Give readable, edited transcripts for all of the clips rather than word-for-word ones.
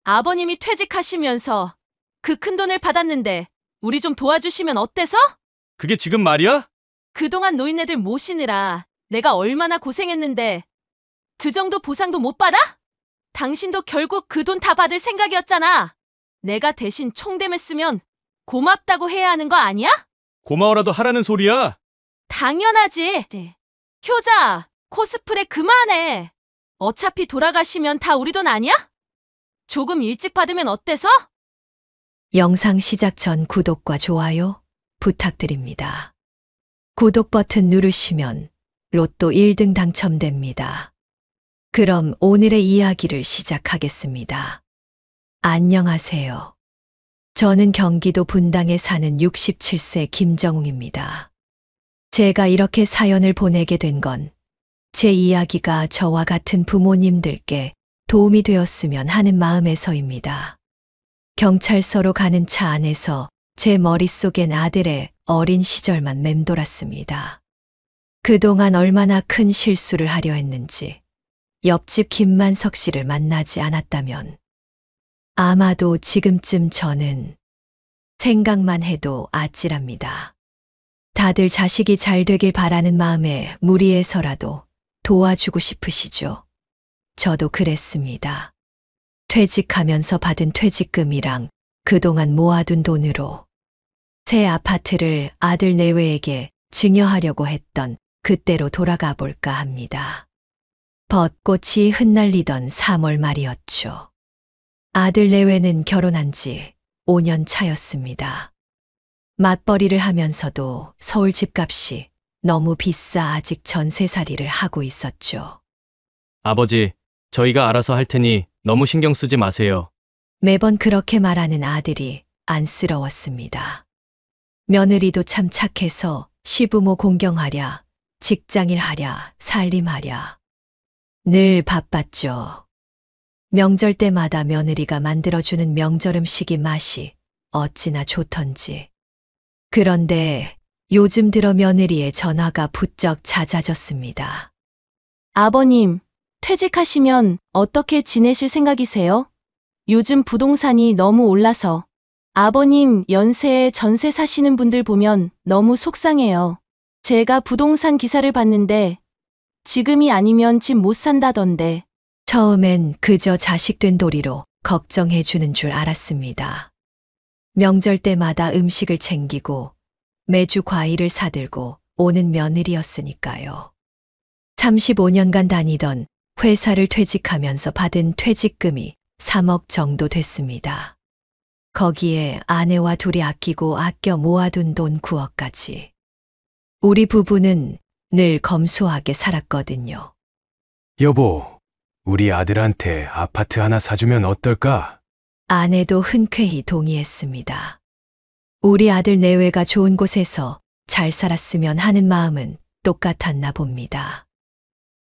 아버님이 퇴직하시면서 그 큰 돈을 받았는데 우리 좀 도와주시면 어때서? 그게 지금 말이야? 그동안 노인네들 모시느라 내가 얼마나 고생했는데 그 정도 보상도 못 받아? 당신도 결국 그 돈 다 받을 생각이었잖아. 내가 대신 총대mes으면 고맙다고 해야 하는 거 아니야? 고마워라도 하라는 소리야. 당연하지. 네. 효자, 코스프레 그만해. 어차피 돌아가시면 다 우리 돈 아니야? 조금 일찍 받으면 어때서? 영상 시작 전 구독과 좋아요 부탁드립니다. 구독 버튼 누르시면 로또 1등 당첨됩니다. 그럼 오늘의 이야기를 시작하겠습니다. 안녕하세요. 저는 경기도 분당에 사는 67세 김정웅입니다. 제가 이렇게 사연을 보내게 된 건 제 이야기가 저와 같은 부모님들께 도움이 되었으면 하는 마음에서입니다. 경찰서로 가는 차 안에서 제 머릿속엔 아들의 어린 시절만 맴돌았습니다. 그동안 얼마나 큰 실수를 하려 했는지, 옆집 김만석 씨를 만나지 않았다면 아마도 지금쯤 저는 생각만 해도 아찔합니다. 다들 자식이 잘 되길 바라는 마음에 무리해서라도 도와주고 싶으시죠? 저도 그랬습니다. 퇴직하면서 받은 퇴직금이랑 그동안 모아둔 돈으로 새 아파트를 아들 내외에게 증여하려고 했던 그때로 돌아가 볼까 합니다. 벚꽃이 흩날리던 3월 말이었죠. 아들 내외는 결혼한 지 5년 차였습니다. 맞벌이를 하면서도 서울 집값이 너무 비싸 아직 전세살이를 하고 있었죠. 아버지, 저희가 알아서 할 테니 너무 신경 쓰지 마세요. 매번 그렇게 말하는 아들이 안쓰러웠습니다. 며느리도 참 착해서 시부모 공경하랴, 직장일 하랴, 살림하랴. 늘 바빴죠. 명절 때마다 며느리가 만들어주는 명절 음식이 맛이 어찌나 좋던지. 그런데 요즘 들어 며느리의 전화가 부쩍 잦아졌습니다. 아버님, 퇴직하시면 어떻게 지내실 생각이세요? 요즘 부동산이 너무 올라서 아버님 연세에 전세 사시는 분들 보면 너무 속상해요. 제가 부동산 기사를 봤는데 지금이 아니면 집 못 산다던데. 처음엔 그저 자식 된 도리로 걱정해 주는 줄 알았습니다. 명절 때마다 음식을 챙기고 매주 과일을 사들고 오는 며느리였으니까요. 35년간 다니던 회사를 퇴직하면서 받은 퇴직금이 3억 정도 됐습니다. 거기에 아내와 둘이 아끼고 아껴 모아둔 돈 9억까지. 우리 부부는 늘 검소하게 살았거든요. 여보, 우리 아들한테 아파트 하나 사주면 어떨까? 아내도 흔쾌히 동의했습니다. 우리 아들 내외가 좋은 곳에서 잘 살았으면 하는 마음은 똑같았나 봅니다.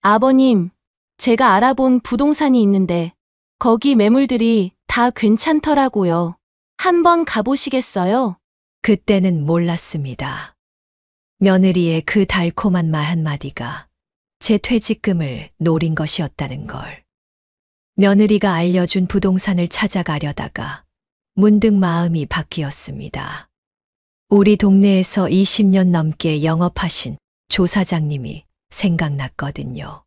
아버님, 제가 알아본 부동산이 있는데 거기 매물들이 다 괜찮더라고요. 한번 가보시겠어요? 그때는 몰랐습니다. 며느리의 그 달콤한 말 한마디가 제 퇴직금을 노린 것이었다는 걸. 며느리가 알려준 부동산을 찾아가려다가 문득 마음이 바뀌었습니다. 우리 동네에서 20년 넘게 영업하신 조 사장님이 생각났거든요.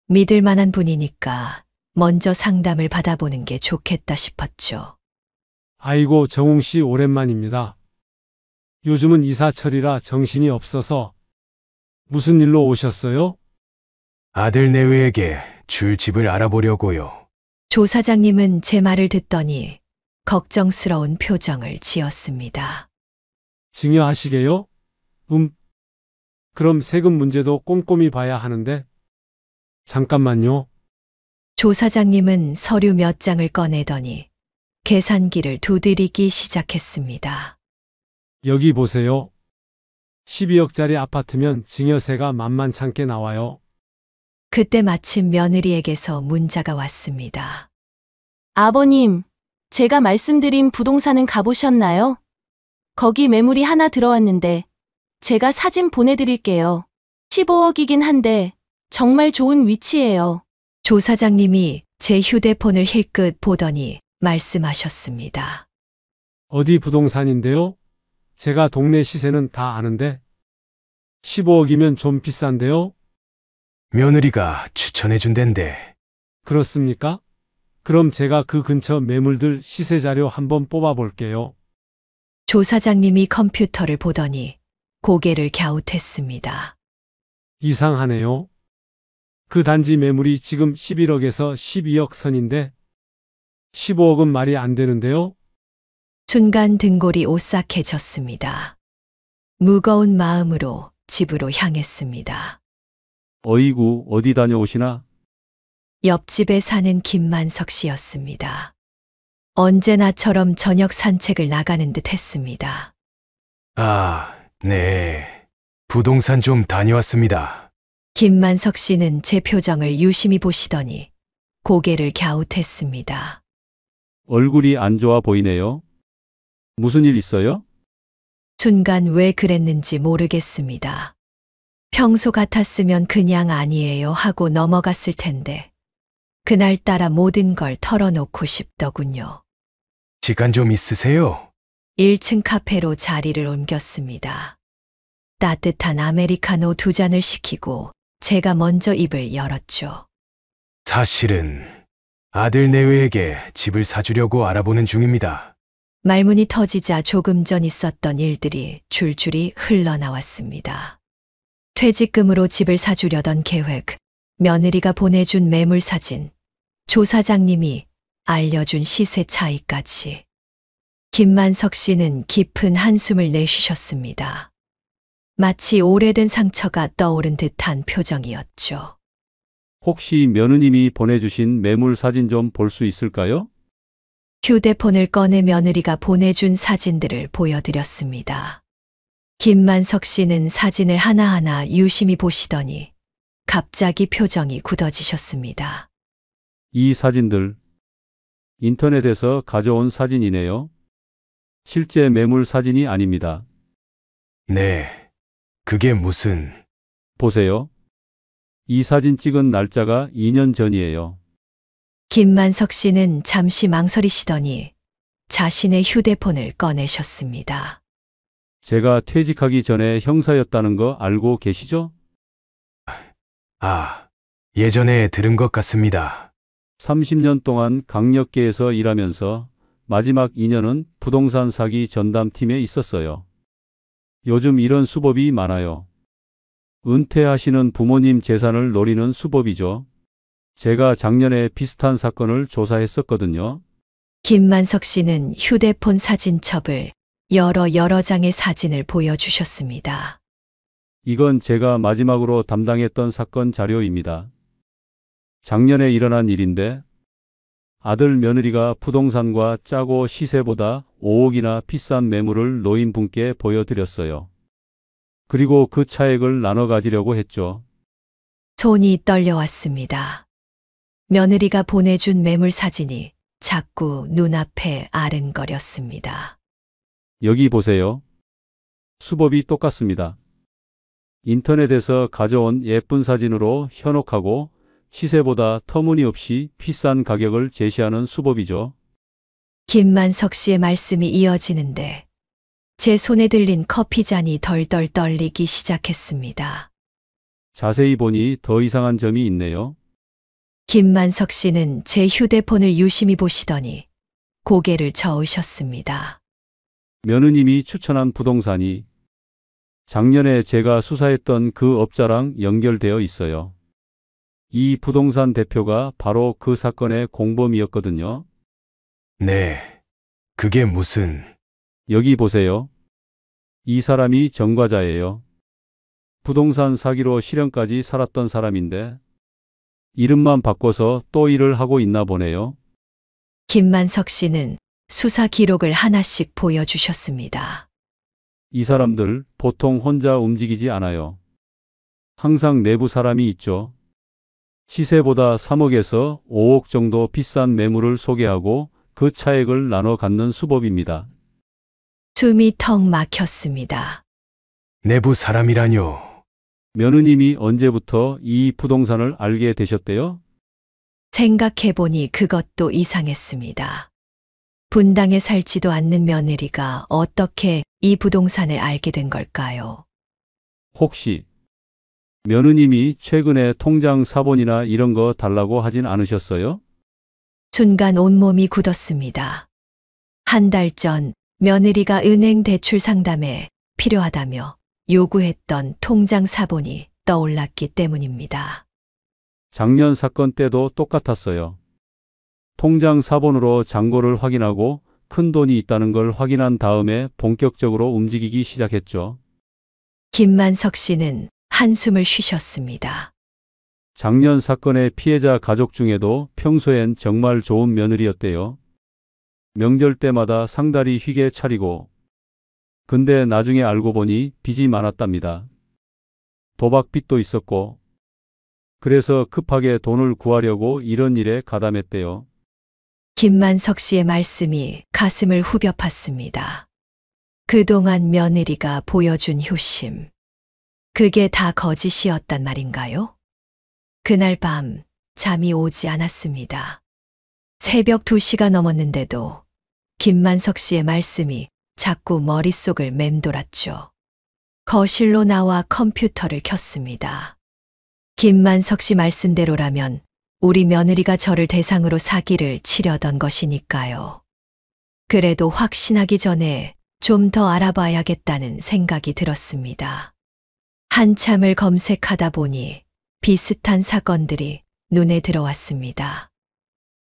믿을 만한 분이니까 먼저 상담을 받아보는 게 좋겠다 싶었죠. 아이고, 정웅 씨 오랜만입니다. 요즘은 이사철이라 정신이 없어서. 무슨 일로 오셨어요? 아들 내외에게 줄 집을 알아보려고요. 조 사장님은 제 말을 듣더니 걱정스러운 표정을 지었습니다. 증여하시게요? 그럼 세금 문제도 꼼꼼히 봐야 하는데. 잠깐만요. 조 사장님은 서류 몇 장을 꺼내더니 계산기를 두드리기 시작했습니다. 여기 보세요. 12억짜리 아파트면 증여세가 만만찮게 나와요. 그때 마침 며느리에게서 문자가 왔습니다. 아버님, 제가 말씀드린 부동산은 가보셨나요? 거기 매물이 하나 들어왔는데 제가 사진 보내드릴게요. 15억이긴 한데 정말 좋은 위치예요. 조 사장님이 제 휴대폰을 힐끗 보더니 말씀하셨습니다. 어디 부동산인데요? 제가 동네 시세는 다 아는데. 15억이면 좀 비싼데요? 며느리가 추천해준 덴데. 그렇습니까? 그럼 제가 그 근처 매물들 시세 자료 한번 뽑아 볼게요. 조사장님이 컴퓨터를 보더니 고개를 갸웃했습니다. 이상하네요. 그 단지 매물이 지금 11억에서 12억 선인데 15억은 말이 안 되는데요? 순간 등골이 오싹해졌습니다. 무거운 마음으로 집으로 향했습니다. 어이구, 어디 다녀오시나? 옆집에 사는 김만석 씨였습니다. 언제나처럼 저녁 산책을 나가는 듯 했습니다. 아, 네. 부동산 좀 다녀왔습니다. 김만석 씨는 제 표정을 유심히 보시더니 고개를 갸웃했습니다. 얼굴이 안 좋아 보이네요. 무슨 일 있어요? 순간 왜 그랬는지 모르겠습니다. 평소 같았으면 그냥 아니에요 하고 넘어갔을 텐데 그날따라 모든 걸 털어놓고 싶더군요. 시간 좀 있으세요? 1층 카페로 자리를 옮겼습니다. 따뜻한 아메리카노 2잔을 시키고 제가 먼저 입을 열었죠. 사실은 아들 내외에게 집을 사주려고 알아보는 중입니다. 말문이 터지자 조금 전 있었던 일들이 줄줄이 흘러나왔습니다. 퇴직금으로 집을 사주려던 계획, 며느리가 보내준 매물 사진, 조사장님이 알려준 시세 차이까지. 김만석 씨는 깊은 한숨을 내쉬셨습니다. 마치 오래된 상처가 떠오른 듯한 표정이었죠. 혹시 며느님이 보내주신 매물 사진 좀 볼 수 있을까요? 휴대폰을 꺼내 며느리가 보내준 사진들을 보여드렸습니다. 김만석 씨는 사진을 하나하나 유심히 보시더니 갑자기 표정이 굳어지셨습니다. 이 사진들 인터넷에서 가져온 사진이네요. 실제 매물 사진이 아닙니다. 네. 그게 무슨... 보세요. 이 사진 찍은 날짜가 2년 전이에요. 김만석 씨는 잠시 망설이시더니 자신의 휴대폰을 꺼내셨습니다. 제가 퇴직하기 전에 형사였다는 거 알고 계시죠? 아, 예전에 들은 것 같습니다. 30년 동안 강력계에서 일하면서 마지막 2년은 부동산 사기 전담팀에 있었어요. 요즘 이런 수법이 많아요. 은퇴하시는 부모님 재산을 노리는 수법이죠. 제가 작년에 비슷한 사건을 조사했었거든요. 김만석 씨는 휴대폰 사진첩을 여러 장의 사진을 보여주셨습니다. 이건 제가 마지막으로 담당했던 사건 자료입니다. 작년에 일어난 일인데 아들 며느리가 부동산과 짜고 시세보다 5억이나 비싼 매물을 노인분께 보여드렸어요. 그리고 그 차액을 나눠 가지려고 했죠. 손이 떨려왔습니다. 며느리가 보내준 매물 사진이 자꾸 눈앞에 아른거렸습니다. 여기 보세요. 수법이 똑같습니다. 인터넷에서 가져온 예쁜 사진으로 현혹하고 시세보다 터무니없이 비싼 가격을 제시하는 수법이죠. 김만석 씨의 말씀이 이어지는데 제 손에 들린 커피잔이 덜덜 떨리기 시작했습니다. 자세히 보니 더 이상한 점이 있네요. 김만석 씨는 제 휴대폰을 유심히 보시더니 고개를 저으셨습니다. 며느님이 추천한 부동산이 작년에 제가 수사했던 그 업자랑 연결되어 있어요. 이 부동산 대표가 바로 그 사건의 공범이었거든요. 네. 그게 무슨... 여기 보세요. 이 사람이 전과자예요. 부동산 사기로 실형까지 살았던 사람인데 이름만 바꿔서 또 일을 하고 있나 보네요. 김만석 씨는 수사 기록을 하나씩 보여주셨습니다. 이 사람들 보통 혼자 움직이지 않아요. 항상 내부 사람이 있죠. 시세보다 3억에서 5억 정도 비싼 매물을 소개하고 그 차액을 나눠 갖는 수법입니다. 숨이 턱 막혔습니다. 내부 사람이라뇨. 며느님이 언제부터 이 부동산을 알게 되셨대요? 생각해보니 그것도 이상했습니다. 분당에 살지도 않는 며느리가 어떻게 이 부동산을 알게 된 걸까요? 혹시 며느님이 최근에 통장 사본이나 이런 거 달라고 하진 않으셨어요? 순간 온몸이 굳었습니다. 한 달 전 며느리가 은행 대출 상담에 필요하다며 요구했던 통장 사본이 떠올랐기 때문입니다. 작년 사건 때도 똑같았어요. 통장 사본으로 잔고를 확인하고 큰 돈이 있다는 걸 확인한 다음에 본격적으로 움직이기 시작했죠. 김만석 씨는 한숨을 쉬셨습니다. 작년 사건의 피해자 가족 중에도 평소엔 정말 좋은 며느리였대요. 명절 때마다 상다리 휘게 차리고. 근데 나중에 알고 보니 빚이 많았답니다. 도박빚도 있었고. 그래서 급하게 돈을 구하려고 이런 일에 가담했대요. 김만석 씨의 말씀이 가슴을 후벼 팠습니다. 그동안 며느리가 보여준 효심. 그게 다 거짓이었단 말인가요? 그날 밤 잠이 오지 않았습니다. 새벽 2시가 넘었는데도 김만석 씨의 말씀이 자꾸 머릿속을 맴돌았죠. 거실로 나와 컴퓨터를 켰습니다. 김만석 씨 말씀대로라면 우리 며느리가 저를 대상으로 사기를 치려던 것이니까요. 그래도 확신하기 전에 좀 더 알아봐야겠다는 생각이 들었습니다. 한참을 검색하다 보니 비슷한 사건들이 눈에 들어왔습니다.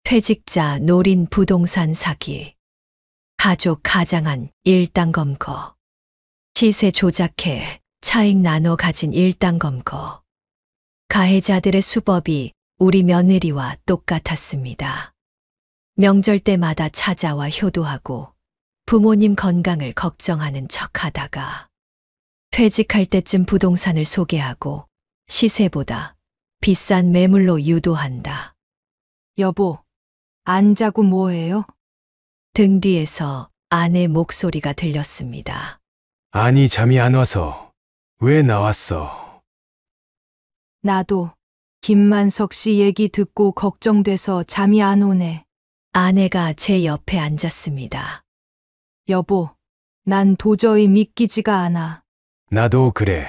퇴직자 노린 부동산 사기, 가족 가장한 일당 검거, 시세 조작해 차익 나눠 가진 일당 검거. 가해자들의 수법이 우리 며느리와 똑같았습니다. 명절 때마다 찾아와 효도하고 부모님 건강을 걱정하는 척하다가 퇴직할 때쯤 부동산을 소개하고 시세보다 비싼 매물로 유도한다. 여보, 안 자고 뭐해요? 등 뒤에서 아내 목소리가 들렸습니다. 아니, 잠이 안 와서. 왜 나왔어? 나도 김만석 씨 얘기 듣고 걱정돼서 잠이 안 오네. 아내가 제 옆에 앉았습니다. 여보, 난 도저히 믿기지가 않아. 나도 그래.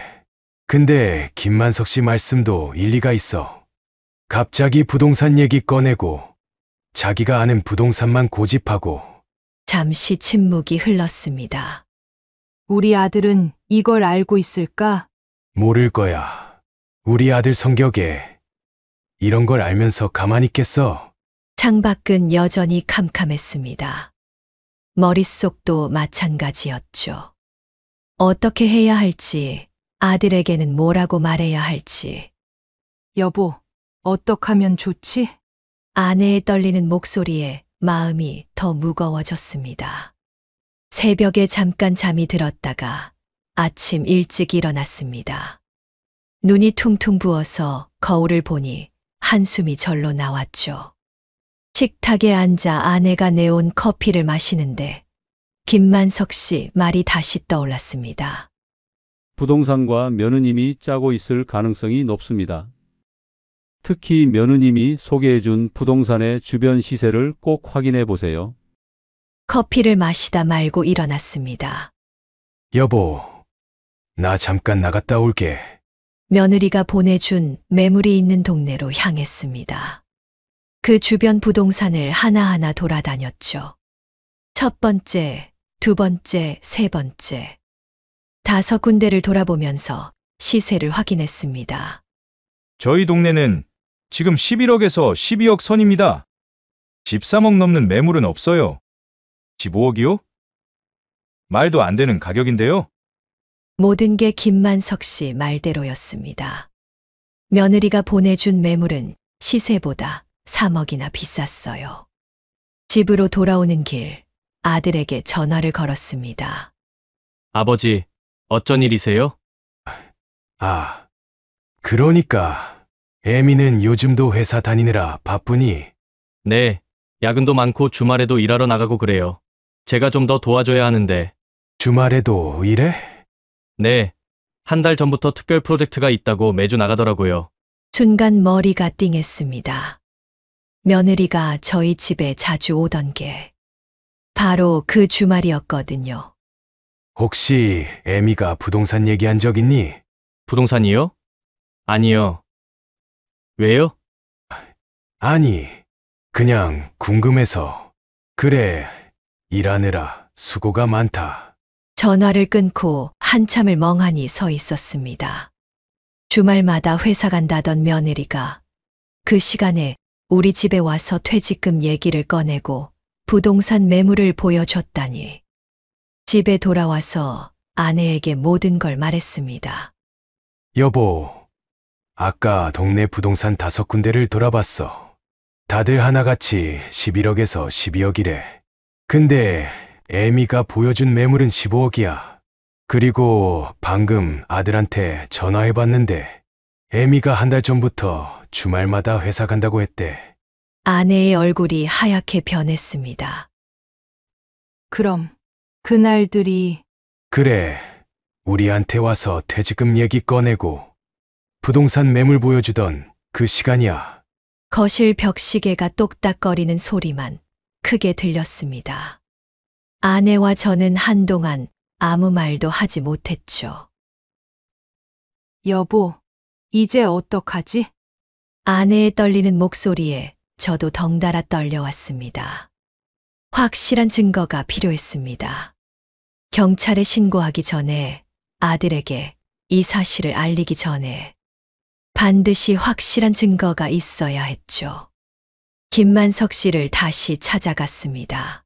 근데 김만석 씨 말씀도 일리가 있어. 갑자기 부동산 얘기 꺼내고 자기가 아는 부동산만 고집하고. 잠시 침묵이 흘렀습니다. 우리 아들은 이걸 알고 있을까? 모를 거야. 우리 아들 성격에 이런 걸 알면서 가만히 있겠어? 창밖은 여전히 캄캄했습니다. 머릿속도 마찬가지였죠. 어떻게 해야 할지, 아들에게는 뭐라고 말해야 할지. 여보, 어떡하면 좋지? 아내의 떨리는 목소리에 마음이 더 무거워졌습니다. 새벽에 잠깐 잠이 들었다가 아침 일찍 일어났습니다. 눈이 퉁퉁 부어서 거울을 보니 한숨이 절로 나왔죠. 식탁에 앉아 아내가 내온 커피를 마시는데 김만석 씨 말이 다시 떠올랐습니다. 부동산과 며느님이 짜고 있을 가능성이 높습니다. 특히 며느님이 소개해준 부동산의 주변 시세를 꼭 확인해 보세요. 커피를 마시다 말고 일어났습니다. 여보, 나 잠깐 나갔다 올게. 며느리가 보내준 매물이 있는 동네로 향했습니다. 그 주변 부동산을 하나하나 돌아다녔죠. 첫 번째, 두 번째, 세 번째. 5군데를 돌아보면서 시세를 확인했습니다. 저희 동네는 지금 11억에서 12억 선입니다. 13억 넘는 매물은 없어요. 15억이요? 말도 안 되는 가격인데요. 모든 게 김만석 씨 말대로였습니다. 며느리가 보내준 매물은 시세보다 3억이나 비쌌어요. 집으로 돌아오는 길, 아들에게 전화를 걸었습니다. 아버지, 어쩐 일이세요? 아, 그러니까 애미는 요즘도 회사 다니느라 바쁘니? 네, 야근도 많고 주말에도 일하러 나가고 그래요. 제가 좀 더 도와줘야 하는데. 주말에도 일해? 네, 한 달 전부터 특별 프로젝트가 있다고 매주 나가더라고요. 순간 머리가 띵했습니다. 며느리가 저희 집에 자주 오던 게 바로 그 주말이었거든요. 혹시 애미가 부동산 얘기한 적 있니? 부동산이요? 아니요. 왜요? 아니, 그냥 궁금해서. 그래, 일하느라 수고가 많다. 전화를 끊고 한참을 멍하니 서 있었습니다. 주말마다 회사 간다던 며느리가 그 시간에 우리 집에 와서 퇴직금 얘기를 꺼내고 부동산 매물을 보여줬다니. 집에 돌아와서 아내에게 모든 걸 말했습니다. 여보, 아까 동네 부동산 5군데를 돌아봤어. 다들 하나같이 11억에서 12억이래. 근데 애미가 보여준 매물은 15억이야. 그리고 방금 아들한테 전화해봤는데 애미가 한 달 전부터 주말마다 회사 간다고 했대. 아내의 얼굴이 하얗게 변했습니다. 그럼 그날들이 그래, 우리한테 와서 퇴직금 얘기 꺼내고 부동산 매물 보여주던 그 시간이야. 거실 벽시계가 똑딱거리는 소리만 크게 들렸습니다. 아내와 저는 한동안 아무 말도 하지 못했죠. 여보, 이제 어떡하지? 아내의 떨리는 목소리에 저도 덩달아 떨려왔습니다. 확실한 증거가 필요했습니다. 경찰에 신고하기 전에, 아들에게 이 사실을 알리기 전에 반드시 확실한 증거가 있어야 했죠. 김만석 씨를 다시 찾아갔습니다.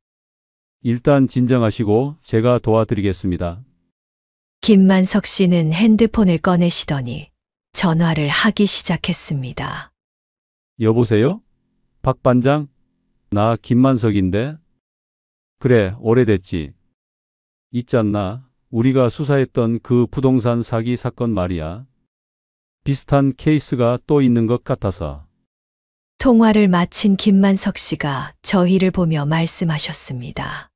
일단 진정하시고 제가 도와드리겠습니다. 김만석 씨는 핸드폰을 꺼내시더니 전화를 하기 시작했습니다. 여보세요? 박 반장? 나 김만석인데? 그래, 오래됐지. 있잖나. 우리가 수사했던 그 부동산 사기 사건 말이야. 비슷한 케이스가 또 있는 것 같아서. 통화를 마친 김만석 씨가 저희를 보며 말씀하셨습니다.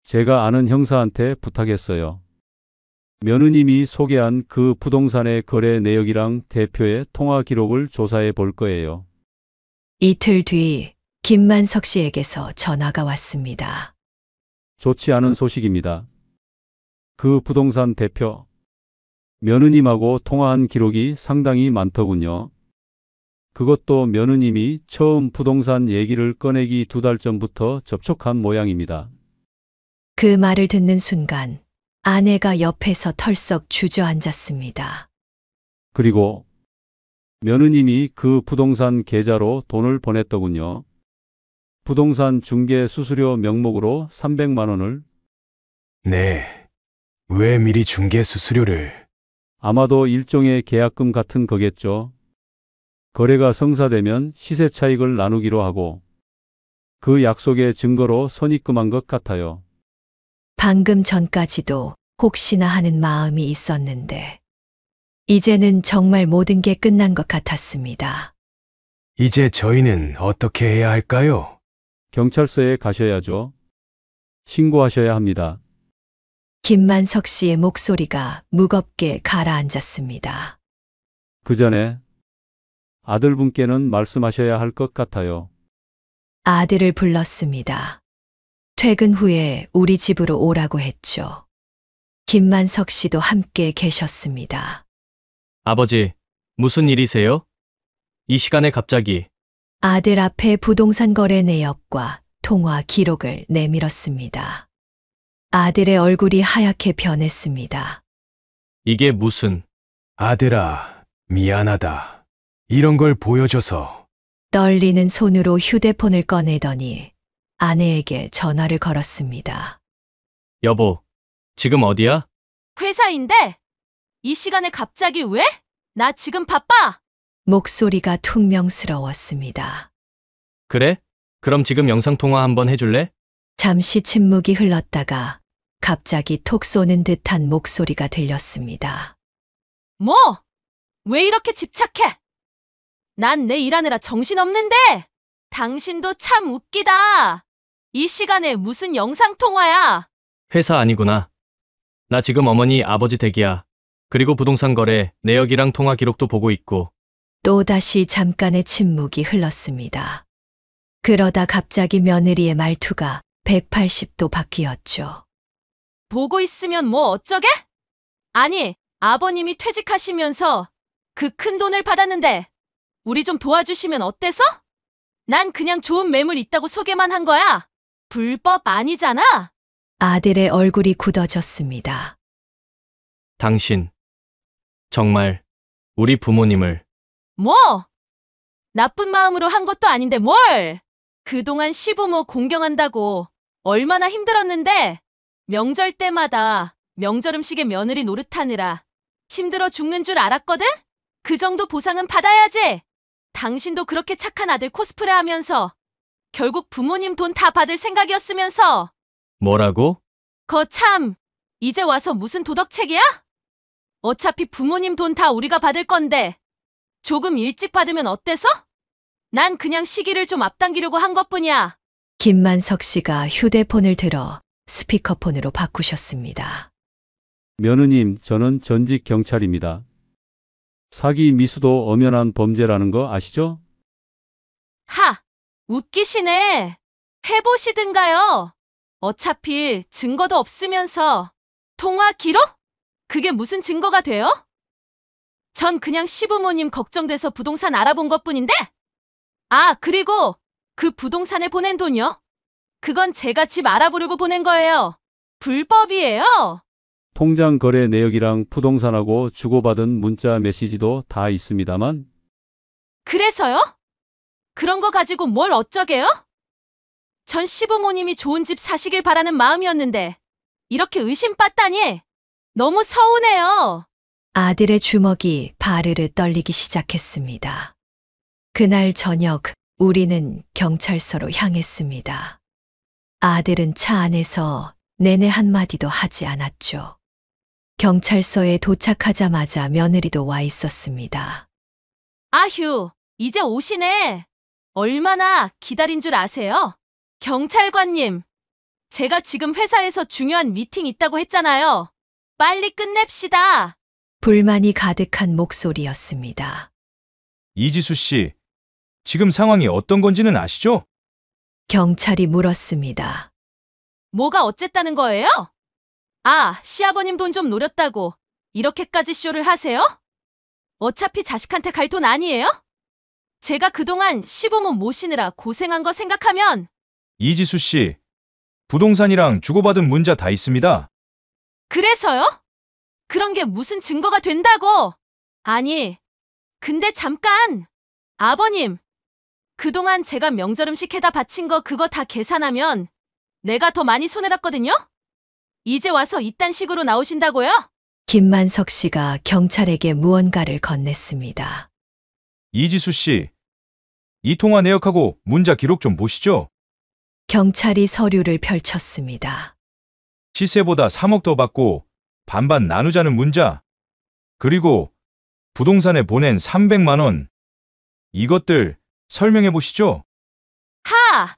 제가 아는 형사한테 부탁했어요. 며느님이 소개한 그 부동산의 거래 내역이랑 대표의 통화 기록을 조사해 볼 거예요. 이틀 뒤 김만석 씨에게서 전화가 왔습니다. 좋지 않은 소식입니다. 그 부동산 대표, 며느님하고 통화한 기록이 상당히 많더군요. 그것도 며느님이 처음 부동산 얘기를 꺼내기 2달 전부터 접촉한 모양입니다. 그 말을 듣는 순간 아내가 옆에서 털썩 주저앉았습니다. 그리고 며느님이 그 부동산 계좌로 돈을 보냈더군요. 부동산 중개 수수료 명목으로 300만 원을. 네. 왜 미리 중개 수수료를? 아마도 일종의 계약금 같은 거겠죠. 거래가 성사되면 시세 차익을 나누기로 하고 그 약속의 증거로 선입금한 것 같아요. 방금 전까지도 혹시나 하는 마음이 있었는데 이제는 정말 모든 게 끝난 것 같았습니다. 이제 저희는 어떻게 해야 할까요? 경찰서에 가셔야죠. 신고하셔야 합니다. 김만석 씨의 목소리가 무겁게 가라앉았습니다. 그 전에 아들분께는 말씀하셔야 할 것 같아요. 아들을 불렀습니다. 퇴근 후에 우리 집으로 오라고 했죠. 김만석 씨도 함께 계셨습니다. 아버지, 무슨 일이세요? 이 시간에 갑자기. 아들 앞에 부동산 거래 내역과 통화 기록을 내밀었습니다. 아들의 얼굴이 하얗게 변했습니다. 이게 무슨... 아들아, 미안하다. 이런 걸 보여줘서. 떨리는 손으로 휴대폰을 꺼내더니 아내에게 전화를 걸었습니다. 여보, 지금 어디야? 회사인데? 이 시간에 갑자기 왜? 나 지금 바빠! 목소리가 퉁명스러웠습니다. 그래? 그럼 지금 영상통화 한번 해줄래? 잠시 침묵이 흘렀다가 갑자기 톡 쏘는 듯한 목소리가 들렸습니다. 뭐? 왜 이렇게 집착해? 난 내 일하느라 정신없는데! 당신도 참 웃기다! 이 시간에 무슨 영상통화야? 회사 아니구나. 나 지금 어머니 아버지 댁이야. 그리고 부동산 거래 내역이랑 통화 기록도 보고 있고. 또다시 잠깐의 침묵이 흘렀습니다. 그러다 갑자기 며느리의 말투가 180도 바뀌었죠. 보고 있으면 뭐 어쩌게? 아니, 아버님이 퇴직하시면서 그 큰 돈을 받았는데 우리 좀 도와주시면 어때서? 난 그냥 좋은 매물 있다고 소개만 한 거야. 불법 아니잖아. 아들의 얼굴이 굳어졌습니다. 당신, 정말 우리 부모님을 뭐? 나쁜 마음으로 한 것도 아닌데 뭘? 그동안 시부모 공경한다고 얼마나 힘들었는데 명절 때마다 명절 음식에 며느리 노릇하느라 힘들어 죽는 줄 알았거든? 그 정도 보상은 받아야지. 당신도 그렇게 착한 아들 코스프레 하면서 결국 부모님 돈 다 받을 생각이었으면서 뭐라고? 거참 이제 와서 무슨 도덕책이야? 어차피 부모님 돈 다 우리가 받을 건데 조금 일찍 받으면 어때서? 난 그냥 시기를 좀 앞당기려고 한 것뿐이야. 김만석 씨가 휴대폰을 들어 스피커폰으로 바꾸셨습니다. 며느님, 저는 전직 경찰입니다. 사기 미수도 엄연한 범죄라는 거 아시죠? 하! 웃기시네. 해보시든가요. 어차피 증거도 없으면서 통화 기록? 그게 무슨 증거가 돼요? 전 그냥 시부모님 걱정돼서 부동산 알아본 것뿐인데? 아, 그리고 그 부동산에 보낸 돈이요? 그건 제가 집 알아보려고 보낸 거예요. 불법이에요. 통장 거래 내역이랑 부동산하고 주고받은 문자 메시지도 다 있습니다만 그래서요? 그런 거 가지고 뭘 어쩌게요? 전 시부모님이 좋은 집 사시길 바라는 마음이었는데 이렇게 의심받다니 너무 서운해요. 아들의 주먹이 바르르 떨리기 시작했습니다. 그날 저녁 우리는 경찰서로 향했습니다. 아들은 차 안에서 내내 한마디도 하지 않았죠. 경찰서에 도착하자마자 며느리도 와 있었습니다. 아휴, 이제 오시네. 얼마나 기다린 줄 아세요? 경찰관님, 제가 지금 회사에서 중요한 미팅 있다고 했잖아요. 빨리 끝냅시다. 불만이 가득한 목소리였습니다. 이지수 씨, 지금 상황이 어떤 건지는 아시죠? 경찰이 물었습니다. 뭐가 어쨌다는 거예요? 아, 시아버님 돈 좀 노렸다고 이렇게까지 쇼를 하세요? 어차피 자식한테 갈 돈 아니에요? 제가 그동안 시부모 모시느라 고생한 거 생각하면 이지수 씨, 부동산이랑 주고받은 문자 다 있습니다. 그래서요? 그런 게 무슨 증거가 된다고? 아니, 근데 잠깐! 아버님, 그동안 제가 명절 음식 해다 바친 거 그거 다 계산하면 내가 더 많이 손해봤거든요? 이제 와서 이딴 식으로 나오신다고요? 김만석 씨가 경찰에게 무언가를 건넸습니다. 이지수 씨, 이 통화 내역하고 문자 기록 좀 보시죠. 경찰이 서류를 펼쳤습니다. 시세보다 3억 더 받고 반반 나누자는 문자. 그리고 부동산에 보낸 300만 원. 이것들 설명해 보시죠. 하!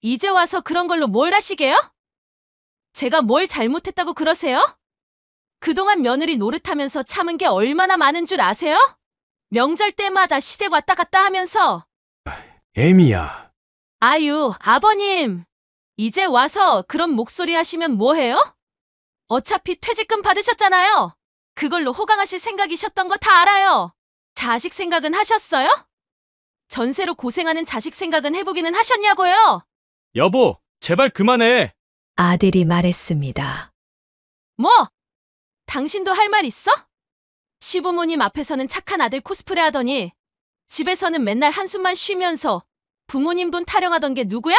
이제 와서 그런 걸로 뭘 하시게요? 제가 뭘 잘못했다고 그러세요? 그동안 며느리 노릇하면서 참은 게 얼마나 많은 줄 아세요? 명절 때마다 시댁 왔다 갔다 하면서 애미야, 아유, 아버님. 이제 와서 그런 목소리 하시면 뭐해요? 어차피 퇴직금 받으셨잖아요. 그걸로 호강하실 생각이셨던 거 다 알아요. 자식 생각은 하셨어요? 전세로 고생하는 자식 생각은 해보기는 하셨냐고요? 여보, 제발 그만해. 아들이 말했습니다. 뭐? 당신도 할 말 있어? 시부모님 앞에서는 착한 아들 코스프레 하더니 집에서는 맨날 한숨만 쉬면서 부모님 돈 타령하던 게 누구야?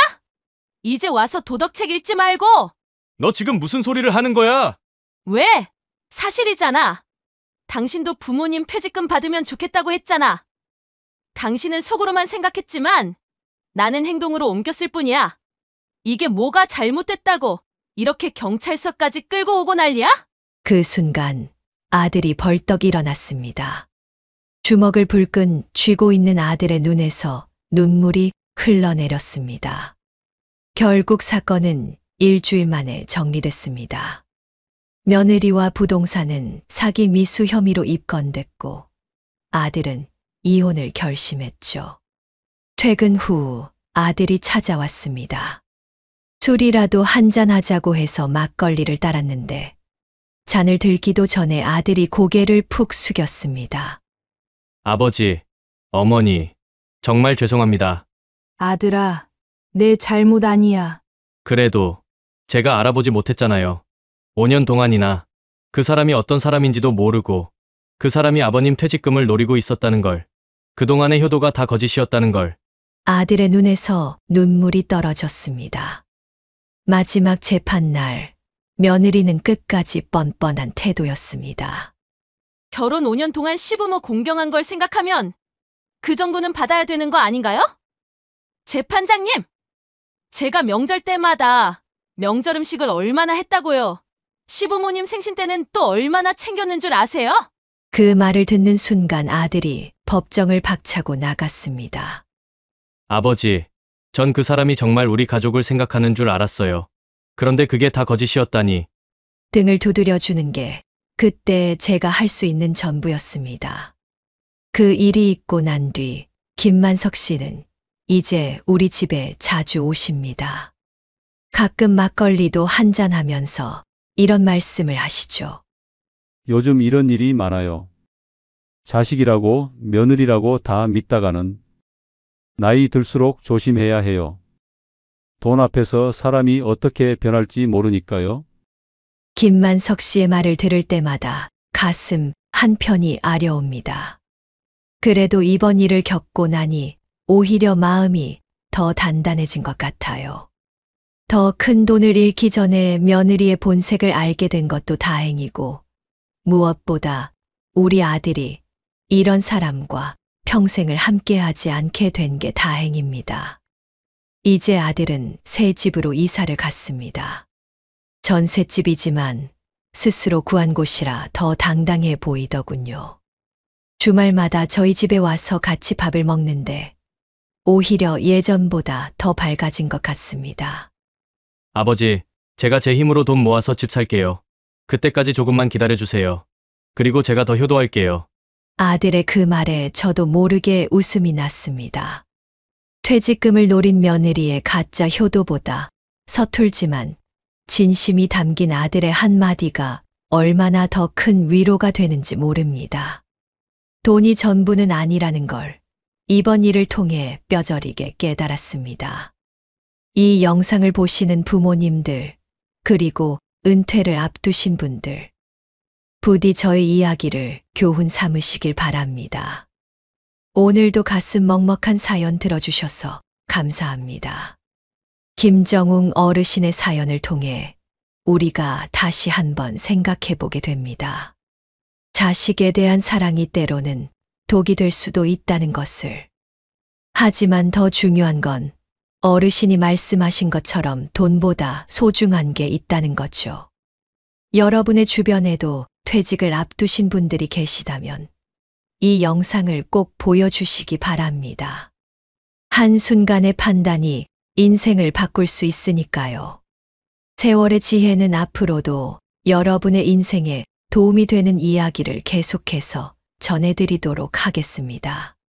이제 와서 도덕책 읽지 말고. 너 지금 무슨 소리를 하는 거야? 왜? 사실이잖아. 당신도 부모님 퇴직금 받으면 좋겠다고 했잖아. 당신은 속으로만 생각했지만 나는 행동으로 옮겼을 뿐이야. 이게 뭐가 잘못됐다고 이렇게 경찰서까지 끌고 오고 난리야? 그 순간 아들이 벌떡 일어났습니다. 주먹을 불끈 쥐고 있는 아들의 눈에서 눈물이 흘러내렸습니다. 결국 사건은 일주일 만에 정리됐습니다. 며느리와 부동산은 사기 미수 혐의로 입건됐고 아들은 이혼을 결심했죠. 퇴근 후 아들이 찾아왔습니다. 술이라도 한잔 하자고 해서 막걸리를 따랐는데 잔을 들기도 전에 아들이 고개를 푹 숙였습니다. 아버지, 어머니, 정말 죄송합니다. 아들아, 내 잘못 아니야. 그래도 제가 알아보지 못했잖아요. 5년 동안이나 그 사람이 어떤 사람인지도 모르고 그 사람이 아버님 퇴직금을 노리고 있었다는 걸, 그동안의 효도가 다 거짓이었다는 걸. 아들의 눈에서 눈물이 떨어졌습니다. 마지막 재판날, 며느리는 끝까지 뻔뻔한 태도였습니다. 결혼 5년 동안 시부모 공경한 걸 생각하면 그 정도는 받아야 되는 거 아닌가요? 재판장님! 제가 명절 때마다 명절 음식을 얼마나 했다고요? 시부모님 생신 때는 또 얼마나 챙겼는 줄 아세요? 그 말을 듣는 순간 아들이 법정을 박차고 나갔습니다. 아버지, 전 그 사람이 정말 우리 가족을 생각하는 줄 알았어요. 그런데 그게 다 거짓이었다니. 등을 두드려 주는 게 그때 제가 할 수 있는 전부였습니다. 그 일이 있고 난 뒤 김만석 씨는 이제 우리 집에 자주 오십니다. 가끔 막걸리도 한잔하면서 이런 말씀을 하시죠. 요즘 이런 일이 많아요. 자식이라고 며느리라고 다 믿다가는 나이 들수록 조심해야 해요. 돈 앞에서 사람이 어떻게 변할지 모르니까요. 김만석 씨의 말을 들을 때마다 가슴 한편이 아려옵니다. 그래도 이번 일을 겪고 나니 오히려 마음이 더 단단해진 것 같아요. 더 큰 돈을 잃기 전에 며느리의 본색을 알게 된 것도 다행이고, 무엇보다 우리 아들이 이런 사람과 평생을 함께하지 않게 된 게 다행입니다. 이제 아들은 새 집으로 이사를 갔습니다. 전셋집이지만 스스로 구한 곳이라 더 당당해 보이더군요. 주말마다 저희 집에 와서 같이 밥을 먹는데 오히려 예전보다 더 밝아진 것 같습니다. 아버지, 제가 제 힘으로 돈 모아서 집 살게요. 그때까지 조금만 기다려주세요. 그리고 제가 더 효도할게요. 아들의 그 말에 저도 모르게 웃음이 났습니다. 퇴직금을 노린 며느리의 가짜 효도보다 서툴지만 진심이 담긴 아들의 한마디가 얼마나 더 큰 위로가 되는지 모릅니다. 돈이 전부는 아니라는 걸 이번 일을 통해 뼈저리게 깨달았습니다. 이 영상을 보시는 부모님들, 그리고 은퇴를 앞두신 분들, 부디 저의 이야기를 교훈 삼으시길 바랍니다. 오늘도 가슴 먹먹한 사연 들어주셔서 감사합니다. 김정웅 어르신의 사연을 통해 우리가 다시 한번 생각해 보게 됩니다. 자식에 대한 사랑이 때로는 독이 될 수도 있다는 것을. 하지만 더 중요한 건 어르신이 말씀하신 것처럼 돈보다 소중한 게 있다는 거죠. 여러분의 주변에도 퇴직을 앞두신 분들이 계시다면 이 영상을 꼭 보여주시기 바랍니다. 한순간의 판단이 인생을 바꿀 수 있으니까요. 세월의 지혜는 앞으로도 여러분의 인생에 도움이 되는 이야기를 계속해서 전해드리도록 하겠습니다.